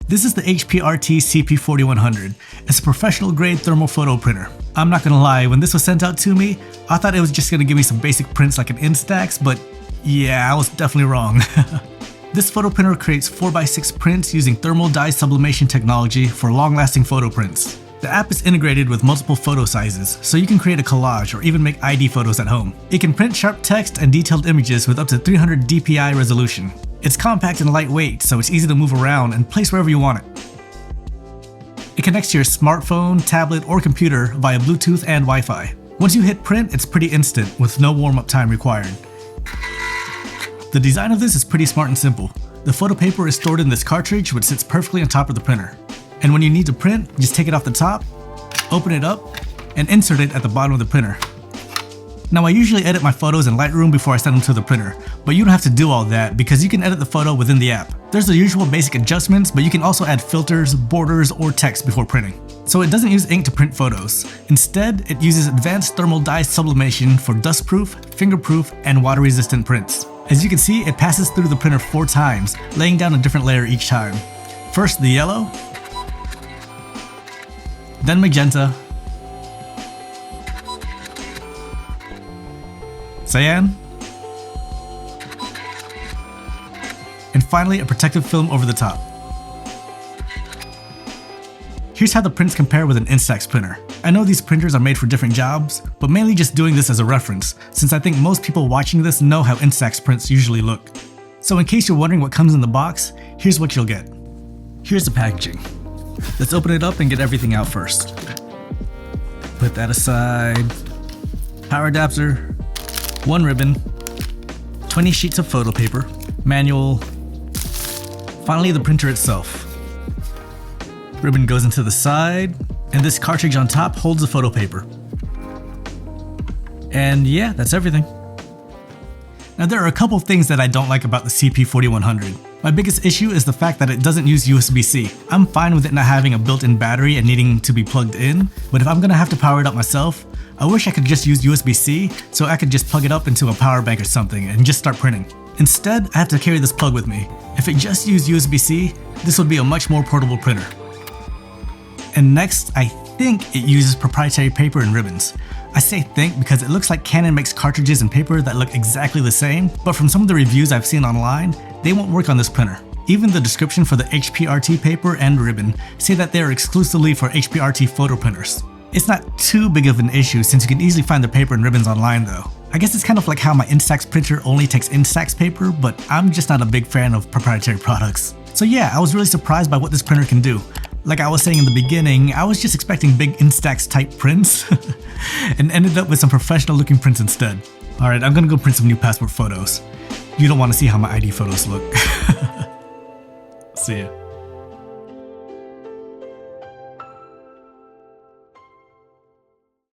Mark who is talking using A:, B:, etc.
A: This is the HPRT CP4100. It's a professional grade thermal photo printer. I'm not gonna lie, when this was sent out to me, I thought it was just gonna give me some basic prints like an Instax, but yeah, I was definitely wrong. This photo printer creates 4x6 prints using thermal dye sublimation technology for long-lasting photo prints. The app is integrated with multiple photo sizes, so you can create a collage or even make ID photos at home. It can print sharp text and detailed images with up to 300 dpi resolution. It's compact and lightweight, so it's easy to move around and place wherever you want it. It connects to your smartphone, tablet, or computer via Bluetooth and Wi-Fi. Once you hit print, it's pretty instant with no warm-up time required. The design of this is pretty smart and simple. The photo paper is stored in this cartridge which sits perfectly on top of the printer. And when you need to print, just take it off the top, open it up, and insert it at the bottom of the printer. Now I usually edit my photos in Lightroom before I send them to the printer, but you don't have to do all that because you can edit the photo within the app. There's the usual basic adjustments, but you can also add filters, borders, or text before printing. So it doesn't use ink to print photos. Instead, it uses advanced thermal dye sublimation for dust-proof, finger-proof, and water-resistant prints. As you can see, it passes through the printer 4 times, laying down a different layer each time. First the yellow, then magenta, cyan, and finally a protective film over the top. Here's how the prints compare with an Instax printer. I know these printers are made for different jobs, but mainly just doing this as a reference, since I think most people watching this know how Instax prints usually look. So in case you're wondering what comes in the box, here's what you'll get. Here's the packaging. Let's open it up and get everything out first. Put that aside. Power adapter, 1 ribbon, 20 sheets of photo paper, manual, finally the printer itself. Ribbon goes into the side, and this cartridge on top holds the photo paper. And yeah, that's everything. Now there are a couple things that I don't like about the CP4100. My biggest issue is the fact that it doesn't use USB-C. I'm fine with it not having a built-in battery and needing to be plugged in, but if I'm gonna have to power it up myself, I wish I could just use USB-C so I could just plug it up into a power bank or something and just start printing. Instead, I have to carry this plug with me. If it just used USB-C, this would be a much more portable printer. And next, I think it uses proprietary paper and ribbons. I say think because it looks like Canon makes cartridges and paper that look exactly the same, but from some of the reviews I've seen online, they won't work on this printer. Even the description for the HPRT paper and ribbon say that they are exclusively for HPRT photo printers. It's not too big of an issue since you can easily find the paper and ribbons online though. I guess it's kind of like how my Instax printer only takes Instax paper, but I'm just not a big fan of proprietary products. So yeah, I was really surprised by what this printer can do. Like I was saying in the beginning, I was just expecting big Instax type prints and ended up with some professional looking prints instead. Alright, I'm gonna go print some new passport photos. You don't want to see how my ID photos look. See ya.